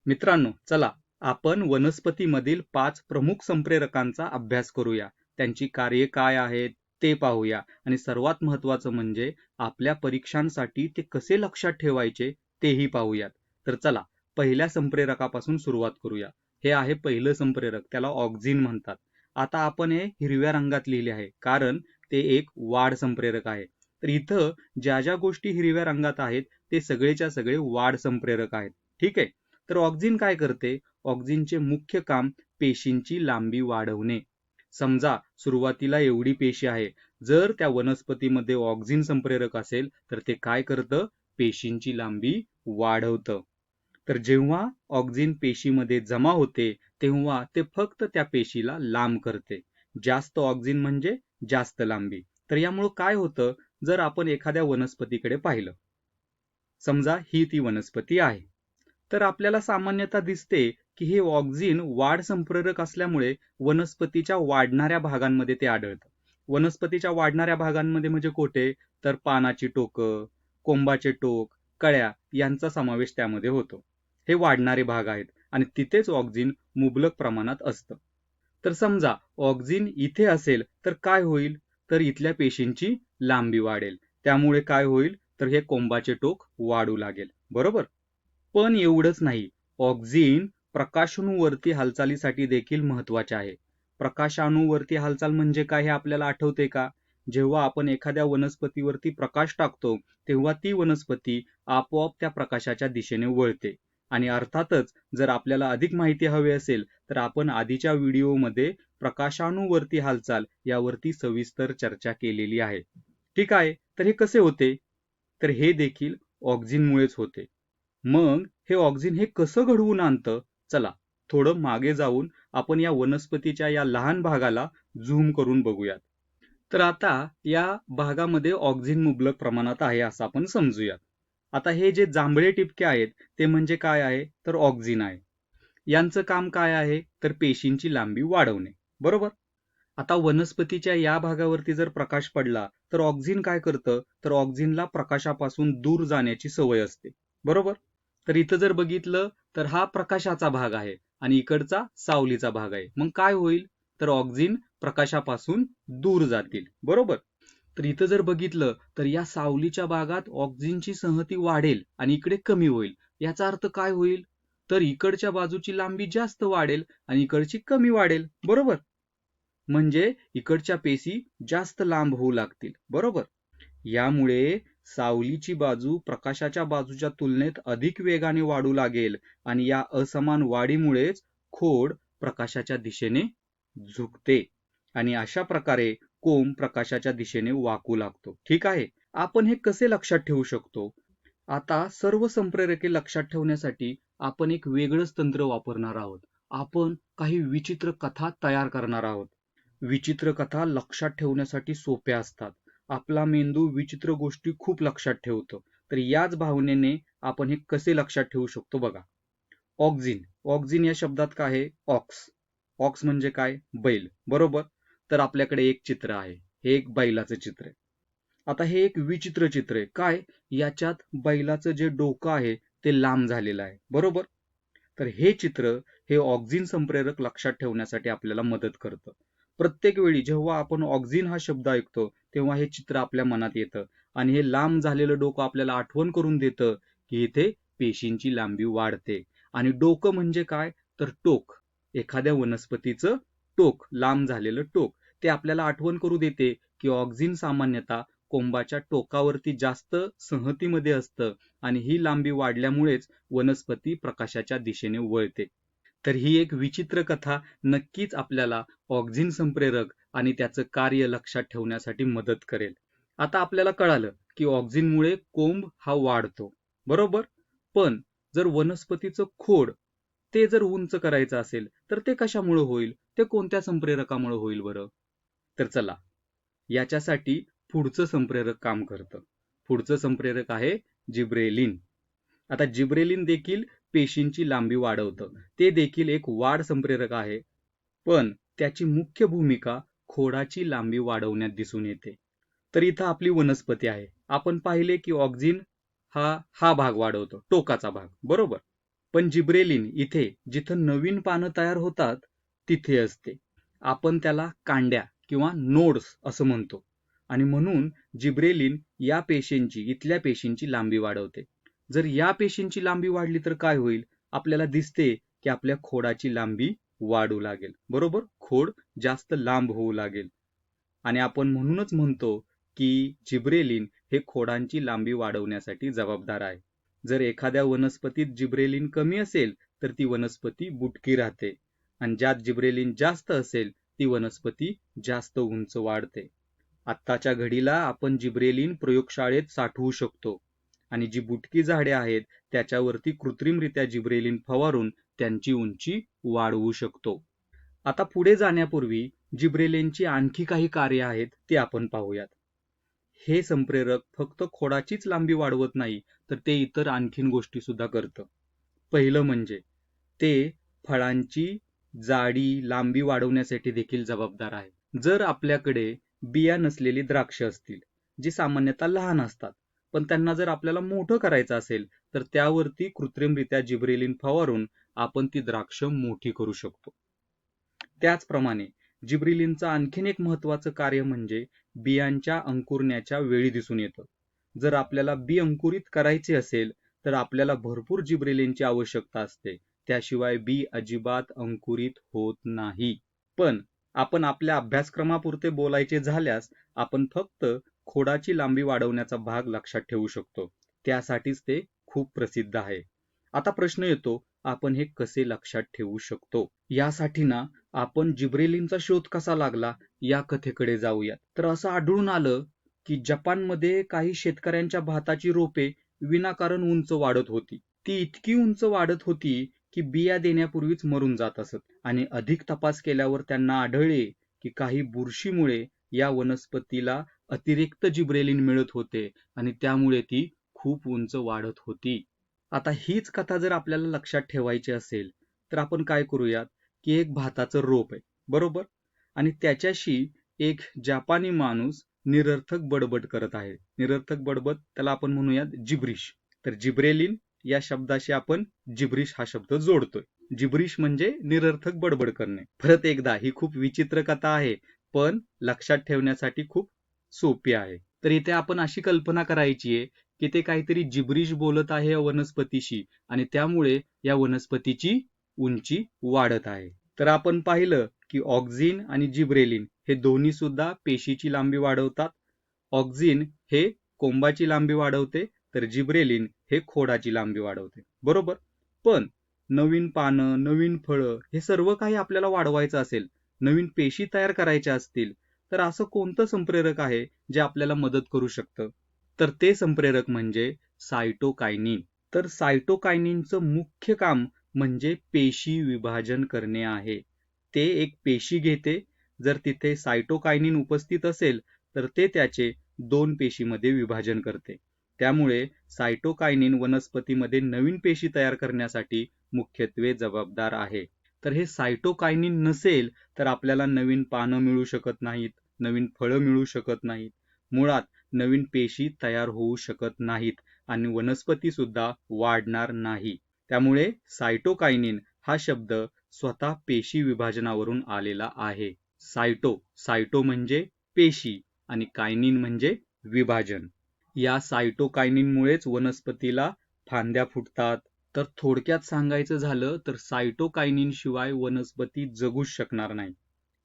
मित्रांनो, चला आपण वनस्पतीमधील 5 प्रमुख संप्रेरकांचा अभ्यास करूया. त्यांची कार्ये काय आहेत ते पाहूया आणि सर्वात महत्त्वाचं म्हणजे आपल्या परीक्षांसाठी ते कसे लक्षात ठेवायचे तेही पाहूयात. तर चला पहिल्या संप्रेरकापासून सुरुवात करूया. हे आहे पहिलं संप्रेरक, त्याला ऑक्झिन म्हणतात. आता आपण हे हिरव्या रंगात लिहिले आहे कारण ते एक वाढ संप्रेरक आहे. तर इथं ज्या ज्या गोष्टी हिरव्या रंगात आहेत ते सगळेच्या सगळे वाढ संप्रेरक आहेत. ठीक आहे. तर ऑक्झिन काय करते? ऑक्झिनचे मुख्य काम पेशींची लांबी वाढवणे. समजा सुरुवातीला एवढी पेशी आहे, जर त्या वनस्पतीमध्ये ऑक्झिन संप्रेरक असेल तर ते काय करतं? पेशींची लांबी वाढवतं. तर जेव्हा ऑक्झिन पेशीमध्ये जमा होते तेव्हा ते फक्त त्या पेशीला लांब करते. जास्त ऑक्झिन म्हणजे जास्त लांबी. तर यामुळे काय होतं? जर आपण एखाद्या वनस्पतीकडे पाहिलं, समजा ही ती वनस्पती आहे, तर आपल्याला सामान्यतः दिसते की हे ऑक्झिन वाढ संप्रेरक असल्यामुळे वनस्पतीच्या वाढणाऱ्या भागांमध्ये ते आढळतं. वनस्पतीच्या वाढणाऱ्या भागांमध्ये म्हणजे कुठे? तर पानाची टोकं, कोंबाचे टोक, कळ्या यांचा समावेश त्यामध्ये होतो. हे वाढणारे भाग आहेत आणि तिथेच ऑक्झिन मुबलक प्रमाणात असतं. तर समजा ऑक्झिन इथे असेल तर काय होईल? तर इथल्या पेशींची लांबी वाढेल. त्यामुळे काय होईल? तर हे कोंबाचे टोक वाढू लागेल. बरोबर? पण एवढंच नाही, ऑक्झिन प्रकाशाणूवरती हालचालीसाठी देखील महत्वाचे आहे. प्रकाशाणूवरती हालचाल म्हणजे काय हे आपल्याला आठवते का? जेव्हा आपण एखाद्या वनस्पतीवरती प्रकाश टाकतो तेव्हा ती वनस्पती आपोआप त्या प्रकाशाच्या दिशेने वळते. आणि अर्थातच जर आपल्याला अधिक माहिती हवी असेल तर आपण आधीच्या व्हिडिओमध्ये प्रकाशाणूवरती हालचाल यावरती सविस्तर चर्चा केलेली आहे. ठीक आहे. तर हे कसे होते? तर हे देखील ऑक्झिनमुळेच होते. मग हे ऑक्झिन हे कसं घडवून आणतं? चला थोडं मागे जाऊन आपण या वनस्पतीच्या या लहान भागाला झूम करून बघूयात. तर आता या भागामध्ये ऑक्झिन मुबलक प्रमाणात आहे असं आपण समजूयात. आता हे जे जांभळे टिपके आहेत ते म्हणजे काय आहे? तर ऑक्झिन आहे. यांचं काम काय आहे? तर पेशींची लांबी वाढवणे. बरोबर? आता वनस्पतीच्या या भागावरती जर प्रकाश पडला तर ऑक्झिन काय करतं? तर ऑक्झिनला प्रकाशापासून दूर जाण्याची सवय असते. बरोबर? तर इथं जर बघितलं तर हा प्रकाशाचा भाग आहे आणि इकडचा सावलीचा भाग आहे. मग काय होईल? तर ऑक्झिन प्रकाशापासून दूर जातील. बरोबर? तर इथं जर बघितलं तर या सावलीच्या भागात ऑक्झिनची संहती वाढेल आणि इकडे कमी होईल. याचा अर्थ काय होईल? तर इकडच्या बाजूची लांबी जास्त वाढेल आणि इकडची कमी वाढेल. बरोबर? म्हणजे इकडच्या पेशी जास्त लांब होऊ लागतील. बरोबर? यामुळे सावलीची बाजू प्रकाशाच्या बाजूच्या तुलनेत अधिक वेगाने वाढू लागेल आणि या असमान वाढीमुळेच खोड प्रकाशाच्या दिशेने झुकते आणि अशा प्रकारे कोंब प्रकाशाच्या दिशेने वाकू लागतो. ठीक आहे. आपण हे कसे लक्षात ठेवू शकतो? आता सर्व संप्रेरके लक्षात ठेवण्यासाठी आपण एक वेगळंच तंत्र वापरणार आहोत. आपण काही विचित्र कथा तयार करणार आहोत. विचित्र कथा लक्षात ठेवण्यासाठी सोप्या असतात. आपला मेंदू विचित्र गोष्टी खूप लक्षात ठेवतो. तर याच भावनेने आपण हे कसे लक्षात ठेवू शकतो बघा. ऑक्झिन. ऑक्झिन या शब्दात काय आहे? ऑक्स. ऑक्स म्हणजे काय? बैल. बरोबर? तर आपल्याकडे एक चित्र आहे. हे एक बैलाचं चित्र आहे. आता हे एक विचित्र चित्र आहे. काय? याच्यात बैलाचं जे डोकं आहे ते लांब झालेलं आहे. बरोबर? तर हे चित्र हे ऑक्झिन संप्रेरक लक्षात ठेवण्यासाठी आपल्याला मदत करतं. प्रत्येक वेळी जेव्हा आपण ऑक्झिन हा शब्द ऐकतो तेव्हा हे चित्र आपल्या मनात येतं आणि हे लांब झालेलं डोकं आपल्याला आठवण करून देतं की इथे पेशींची लांबी वाढते. आणि डोकं म्हणजे काय? तर टोक. एखाद्या वनस्पतीचं टोक, लांब झालेलं टोक, ते आपल्याला आठवण करू देते की ऑक्झिन सामान्यतः कोंबाच्या टोकावरती जास्त संहतीमध्ये असतं आणि ही लांबी वाढल्यामुळेच वनस्पती प्रकाशाच्या दिशेने वळते. तर ही एक विचित्र कथा नक्कीच आपल्याला ऑक्झिन संप्रेरक आणि त्याचं कार्य लक्षात ठेवण्यासाठी मदत करेल. आता आपल्याला कळालं की ऑक्झिनमुळे कोंब हा वाढतो. बरोबर? पण जर वनस्पतीचं खोड ते जर उंच करायचं असेल तर ते कशामुळे होईल? ते कोणत्या संप्रेरकामुळे होईल बरं? तर चला याच्यासाठी पुढचं संप्रेरक काम करतं. पुढचं संप्रेरक आहे जिब्रेलिन. आता जिब्रेलिन देखील पेशींची लांबी वाढवतं. ते देखील एक वाढ संप्रेरक आहे. पण त्याची मुख्य भूमिका खोडाची लांबी वाढवण्यात दिसून येते. तर इथं आपली वनस्पती आहे. आपण पाहिले की ऑक्झिन हा भाग वाढवतो, टोकाचा भाग. बरोबर? पण जिब्रेलिन इथे जिथं नवीन पानं तयार होतात तिथे असते. आपण त्याला कांड्या किंवा नोड्स असं म्हणतो. आणि म्हणून जिब्रेलिन या पेशींची, इथल्या पेशींची लांबी वाढवते. जर या पेशींची लांबी वाढली तर काय होईल? आपल्याला दिसते की आपल्या खोडाची लांबी वाढू लागेल. बरोबर? खोड जास्त लांब होऊ लागेल. आणि आपण म्हणूनच म्हणतो की जिब्रेलिन हे खोडांची लांबी वाढवण्यासाठी जबाबदार आहे. जर एखाद्या वनस्पतीत जिब्रेलिन कमी असेल तर ती वनस्पती बुटकी राहते, आणि ज्यात जिब्रेलिन जास्त असेल ती वनस्पती जास्त उंच वाढते. आत्ताच्या घडीला आपण जिब्रेलिन प्रयोगशाळेत साठवू शकतो, आणि जी बुटकी झाडे आहेत त्याच्यावरती कृत्रिमरित्या जिब्रेलिन फवारून त्यांची उंची वाढवू शकतो. आता पुढे जाण्यापूर्वी जिब्रेलिनची आणखी काही कार्य आहेत ते आपण पाहूयात. हे संप्रेरक फक्त खोडाचीच लांबी वाढवत नाही, तर ते इतर आणखीन गोष्टी सुद्धा करतं. पहिलं म्हणजे ते फळांची जाडी, लांबी वाढवण्यासाठी देखील जबाबदार आहे. जर आपल्याकडे बिया नसलेली द्राक्ष असतील, जी सामान्यतः लहान असतात, पण त्यांना जर आपल्याला मोठं करायचं असेल तर त्यावरती कृत्रिमरित्या जिब्रेलिन फवारून आपण ती द्राक्ष मोठी करू शकतो. त्याचप्रमाणे जिब्रेलिनचं आणखीन एक महत्त्वाचं कार्य म्हणजे बियांच्या अंकुरण्याच्या वेळी दिसून येतं. जर आपल्याला बी अंकुरित करायचे असेल तर आपल्याला भरपूर जिब्रेलिनची आवश्यकता असते, त्याशिवाय बी अजिबात अंकुरित होत नाही. पण आपण आपल्या अभ्यासक्रमापुरते बोलायचे झाल्यास आपण फक्त खोडाची लांबी वाढवण्याचा भाग लक्षात ठेवू शकतो. त्यासाठीच ते खूप प्रसिद्ध आहे. आता प्रश्न येतो, आपण हे कसे लक्षात ठेवू शकतो? यासाठी ना आपण जिब्रेलिनचा शोध कसा लागला या कथेकडे जाऊयात. तर असं आढळून आलं की जपानमध्ये काही शेतकऱ्यांच्या भाताची रोपे विनाकारण उंच वाढत होती. ती इतकी उंच वाढत होती की बिया देण्यापूर्वीच मरून जात असत. आणि अधिक तपास केल्यावर त्यांना आढळले की काही बुरशीमुळे या वनस्पतीला अतिरिक्त जिब्रेलिन मिळत होते आणि त्यामुळे ती खूप उंच वाढत होती. आता हीच कथा जर आपल्याला लक्षात ठेवायची असेल तर आपण काय करूयात की एक भाताचं रोप आहे, बरोबर? आणि त्याच्याशी एक जपानी माणूस निरर्थक बडबड करत आहे. निरर्थक बडबड त्याला आपण म्हणूयात जिब्रिश. तर जिब्रेलिन या शब्दाशी आपण जिब्रिश हा शब्द जोडतोय. जिब्रिश म्हणजे निरर्थक बडबड करणे. परत एकदा, ही खूप विचित्र कथा आहे, पण लक्षात ठेवण्यासाठी खूप सोपी आहे. तर इथे आपण अशी कल्पना करायची आहे की ते काहीतरी जिब्रिश बोलत आहे या वनस्पतीशी, आणि त्यामुळे या वनस्पतीची उंची वाढत आहे. तर आपण पाहिलं की ऑक्झिन आणि जिब्रेलिन हे दोन्ही सुद्धा पेशीची लांबी वाढवतात. ऑक्झिन हे कोंबाची लांबी वाढवते, तर जिब्रेलिन हे खोडाची लांबी वाढवते, बरोबर? पण नवीन पानं, नवीन फळं हे सर्व काही आपल्याला वाढवायचं असेल, नवीन पेशी तयार करायच्या असतील, तर असं कोणतं संप्रेरक आहे जे आपल्याला मदत करू शकतं? तर ते संप्रेरक म्हणजे सायटोकायनिन. तर सायटोकायनिनचं मुख्य काम म्हणजे पेशी विभाजन करणे आहे. ते एक पेशी घेते, जर तिथे सायटोकायनिन उपस्थित असेल तर ते त्याचे 2 पेशीमध्ये विभाजन करते. त्यामुळे सायटोकायनिन वनस्पतीमध्ये नवीन पेशी तयार करण्यासाठी मुख्यत्वे जबाबदार आहे. तर हे सायटोकायनिन नसेल तर आपल्याला नवीन पानं मिळू शकत नाहीत, नवीन फळं मिळू शकत नाहीत, मुळात नवीन पेशी तयार होऊ शकत नाहीत, आणि वनस्पती सुद्धा वाढणार नाही. त्यामुळे सायटोकायनिन हा शब्द स्वतः पेशी विभाजनावरून आलेला आहे. सायटो म्हणजे पेशी आणि कायनिन म्हणजे विभाजन. या सायटोकायनिनमुळेच वनस्पतीला फांद्या फुटतात. तर थोडक्यात सांगायचं झालं तर सायटोकायनिन शिवाय वनस्पती जगूच शकणार नाही.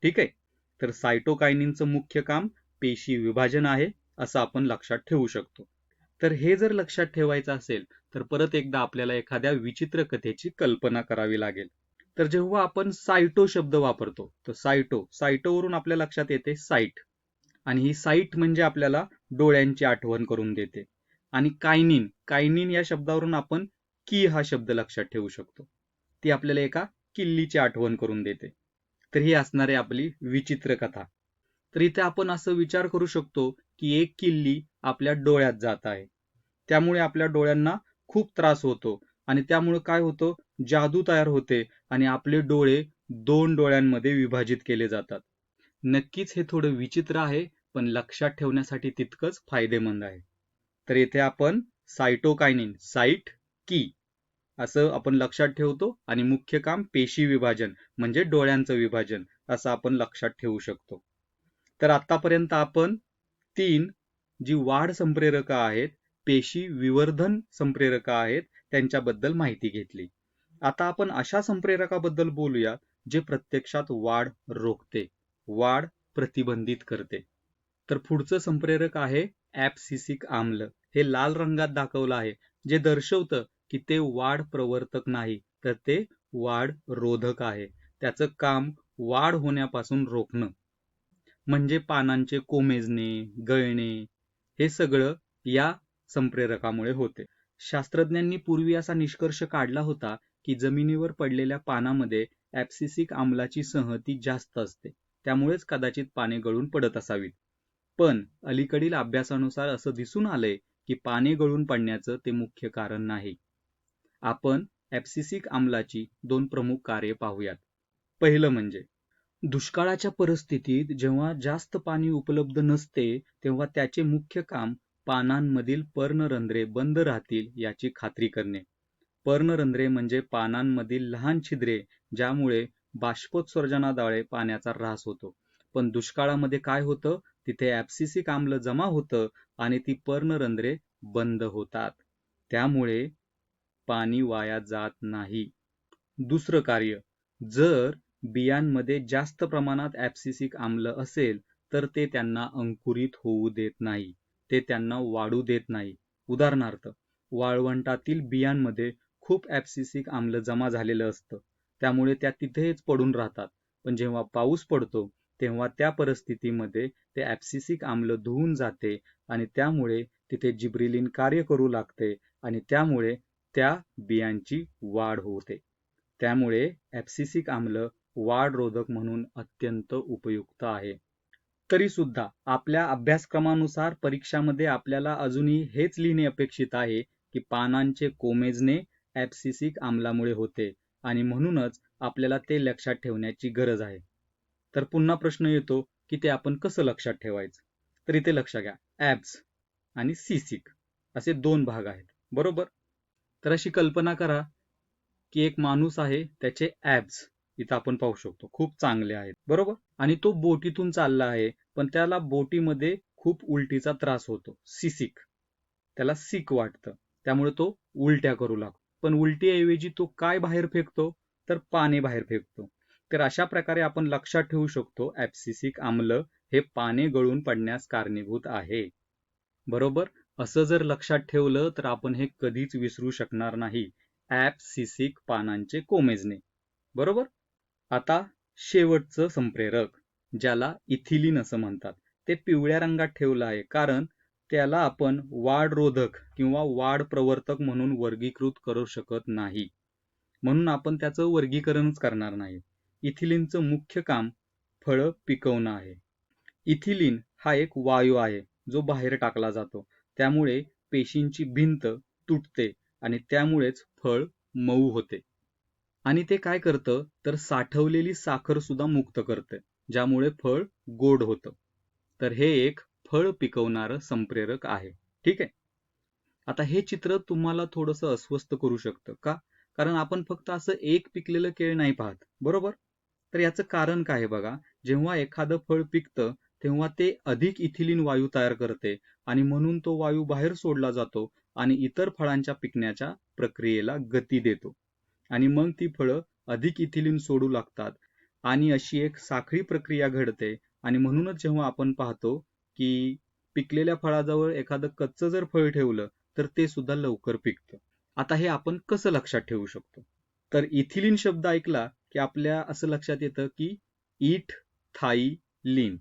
ठीक आहे? तर सायटोकायनिनचं मुख्य काम पेशी विभाजन आहे असं आपण लक्षात ठेवू शकतो. तर हे जर लक्षात ठेवायचं असेल तर परत एकदा आपल्याला एखाद्या विचित्र कथेची कल्पना करावी लागेल. तर जेव्हा आपण सायटो शब्द वापरतो तर सायटोवरून आपल्या लक्षात येते साईट, आणि ही साईट म्हणजे आपल्याला डोळ्यांची आठवण करून देते. आणि कायनिन या शब्दावरून आपण की हा शब्द लक्षात ठेवू शकतो. ती आपल्याला एका किल्लीची आठवण करून देते. तर ही असणार आहे आपली विचित्र कथा. तर इथे आपण असं विचार करू शकतो की एक किल्ली आपल्या डोळ्यात जात आहे, त्यामुळे आपल्या डोळ्यांना खूप त्रास होतो, आणि त्यामुळे काय होतं, जादू तयार होते आणि आपले डोळे 2 डोळ्यांमध्ये विभाजित केले जातात. नक्कीच हे थोडं विचित्र आहे, पण लक्षात ठेवण्यासाठी तितकंच फायदेमंद आहे. तर इथे आपण सायटोकायनिन, साईट, की असं आपण लक्षात ठेवतो आणि मुख्य काम पेशी विभाजन म्हणजे डोळ्यांचं विभाजन असं आपण लक्षात ठेवू शकतो. तर आतापर्यंत आपण 3 जी वाढ संप्रेरक आहेत, पेशी विवर्धन संप्रेरक आहेत त्यांच्याबद्दल माहिती घेतली. आता आपण अशा संप्रेरकाबद्दल बोलूया जे प्रत्यक्षात वाढ रोखते, वाढ प्रतिबंधित करते. तर पुढचं संप्रेरक आहे ऍब्सिसिक आम्ल. हे लाल रंगात दाखवलं आहे, जे दर्शवतं की ते वाढ प्रवर्तक नाही, तर ते वाढ रोधक आहे. त्याचं काम वाढ होण्यापासून रोखणं. म्हणजे पानांचे कोमेजणे, गळणे हे सगळं या संप्रेरकामुळे होते. शास्त्रज्ञांनी पूर्वी असा निष्कर्ष काढला होता की जमिनीवर पडलेल्या पानामध्ये ऍब्सिसिक आम्लाची संहती जास्त असते, त्यामुळेच कदाचित पाने गळून पडत असावीत. पण अलीकडील अभ्यासानुसार असं दिसून आलंय की पाने गळून पडण्याचं ते मुख्य कारण नाही. आपण ऍब्सिसिक आम्लाची 2 प्रमुख कार्ये पाहूयात. पहिलं म्हणजे दुष्काळाच्या परिस्थितीत जेव्हा जास्त पाणी उपलब्ध नसते तेव्हा त्याचे मुख्य काम पानांमधील पर्णरंध्रे बंद राहतील याची खात्री करणे. पर्णरंध्रे म्हणजे पानांमधील लहान छिद्रे ज्यामुळे बाष्पोत्सर्जनाद्वारे पाण्याचा ऱ्हास होतो. पण दुष्काळामध्ये काय होतं, तिथे ऍब्सिसिक आम्ल जमा होतं आणि ती पर्णरंध्रे बंद होतात. त्यामुळे पाणी वाया जात नाही. दुसरं कार्य, जर बियांमध्ये जास्त प्रमाणात ऍब्सिसिक आम्ल असेल तर ते त्यांना अंकुरित होऊ देत नाही, ते त्यांना वाढू देत नाही. उदाहरणार्थ, वाळवंटातील बियांमध्ये खूप ऍब्सिसिक आम्ल जमा झालेलं असतं, त्यामुळे त्या तिथेच पडून राहतात. पण जेव्हा पाऊस पडतो तेव्हा त्या परिस्थितीमध्ये ते ऍब्सिसिक आम्ल धुवून जाते आणि त्यामुळे तिथे जिब्रेलिन कार्य करू लागते आणि त्यामुळे त्या बियांची वाढ होते. त्यामुळे ऍब्सिसिक आम्ल वाढ रोधक म्हणून अत्यंत उपयुक्त आहे. तरी सुद्धा आपल्या अभ्यासक्रमानुसार परीक्षामध्ये आपल्याला अजूनही हेच लिहिणे अपेक्षित आहे की पानांचे कोमेजणे ऍब्सिसिक आम्लामुळे होते आणि म्हणूनच आपल्याला ते लक्षात ठेवण्याची गरज आहे. तर पुन्हा प्रश्न येतो की ते आपण कसं लक्षात ठेवायचं. तर इथे लक्ष घ्या, ऍब्स आणि सिसिक असे 2 भाग आहेत, बरोबर. तर अशी कल्पना करा की एक माणूस आहे, त्याचे ऍब्स इथं आपण पाहू शकतो खूप चांगले आहेत, बरोबर. आणि तो बोटीतून चालला आहे, पण त्याला बोटीमध्ये खूप उलटीचा त्रास होतो, सिसिक. त्याला सिक वाटतं, त्यामुळे तो उलट्या करू लागतो. पण उलटीऐवजी तो काय बाहेर फेकतो, तर पाणी बाहेर फेकतो. तर अशा प्रकारे आपण लक्षात ठेवू शकतो ऍब्सिसिक आम्ल हे पाने गळून पडण्यास कारणीभूत आहे, बरोबर. असं जर लक्षात ठेवलं तर आपण हे कधीच विसरू शकणार नाही, ऍब्सिसिक पानांचे कोमेजणे, बरोबर. आता शेवटचं संप्रेरक, ज्याला इथिलीन असं म्हणतात, ते पिवळ्या रंगात ठेवलं आहे कारण त्याला आपण वाढ रोधक किंवा वाढ प्रवर्तक म्हणून वर्गीकृत करू शकत नाही, म्हणून आपण त्याचं वर्गीकरणच करणार नाही. इथिलीनचं मुख्य काम फळं पिकवणं आहे. इथिलीन हा एक वायू आहे जो बाहेर टाकला जातो, त्यामुळे पेशींची भिंत तुटते आणि त्यामुळेच फळ मऊ होते. आणि ते काय करतं, तर साठवलेली साखर सुद्धा मुक्त करते, ज्यामुळे फळ गोड होतं. तर हे एक फळ पिकवणारं संप्रेरक आहे, ठीक आहे. आता हे चित्र तुम्हाला थोडंसं अस्वस्थ करू शकतं का, कारण आपण फक्त असं एक पिकलेलं केळ नाही पाहत, बरोबर. तर याचं कारण काय आहे बघा, जेव्हा एखादं फळ पिकतं तेव्हा ते अधिक इथिलीन वायू तयार करते आणि म्हणून तो वायू बाहेर सोडला जातो आणि इतर फळांच्या पिकण्याच्या प्रक्रियेला गती देतो आणि मग ती फळं अधिक इथिलीन सोडू लागतात आणि अशी एक साखळी प्रक्रिया घडते. आणि म्हणूनच जेव्हा आपण पाहतो की पिकलेल्या फळाजवळ एखादं कच्चं जर फळ ठेवलं तर ते सुद्धा लवकर पिकतं. आता हे आपण कसं लक्षात ठेवू शकतो, तर इथिलीन शब्द ऐकला की आपल्या असं लक्षात येतं की ईट थाई लीन.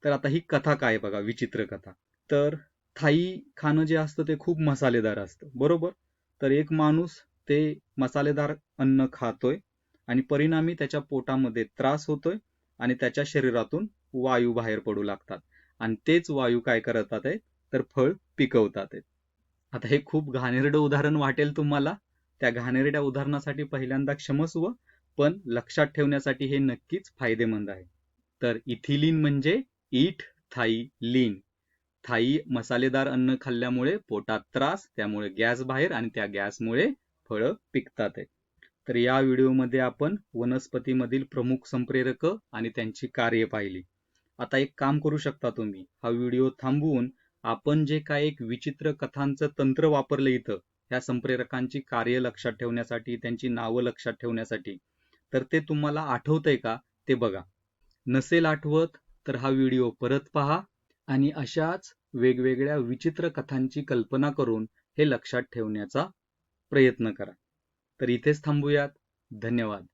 तर आता ही कथा काय बघा, विचित्र कथा. तर थाई खाणं जे असतं ते खूप मसालेदार असतं, बरोबर. तर एक माणूस ते मसालेदार अन्न खातोय आणि परिणामी त्याच्या पोटामध्ये त्रास होतोय आणि त्याच्या शरीरातून वायू बाहेर पडू लागतात आणि तेच वायू काय करतात आहे, तर फळ पिकवतात आहे. आता हे खूप घाणेरडं उदाहरण वाटेल तुम्हाला, त्या घाणेरड्या उदाहरणासाठी पहिल्यांदा क्षमस्व, पण लक्षात ठेवण्यासाठी हे नक्कीच फायदेमंद आहे. तर इथिलीन म्हणजे ईट थाई लीन. थाई मसालेदार अन्न खाल्ल्यामुळे पोटात त्रास, त्यामुळे गॅस बाहेर आणि त्या गॅसमुळे फळं पिकतात आहे. तर या व्हिडिओमध्ये आपण वनस्पतीमधील प्रमुख संप्रेरक आणि त्यांची कार्य पाहिली. आता एक काम करू शकता तुम्ही, हा व्हिडिओ थांबवून आपण जे काय एक विचित्र कथांचं तंत्र वापरलं इथं ह्या संप्रेरकांची कार्य लक्षात ठेवण्यासाठी, त्यांची नावं लक्षात ठेवण्यासाठी, तर ते तुम्हाला आठवतंय का ते बघा. नसेल आठवत तर हा व्हिडिओ परत पहा आणि अशाच वेगवेगळ्या विचित्र कथांची कल्पना करून हे लक्षात ठेवण्याचा प्रयत्न करा. तर इथेच थांबूयात. धन्यवाद.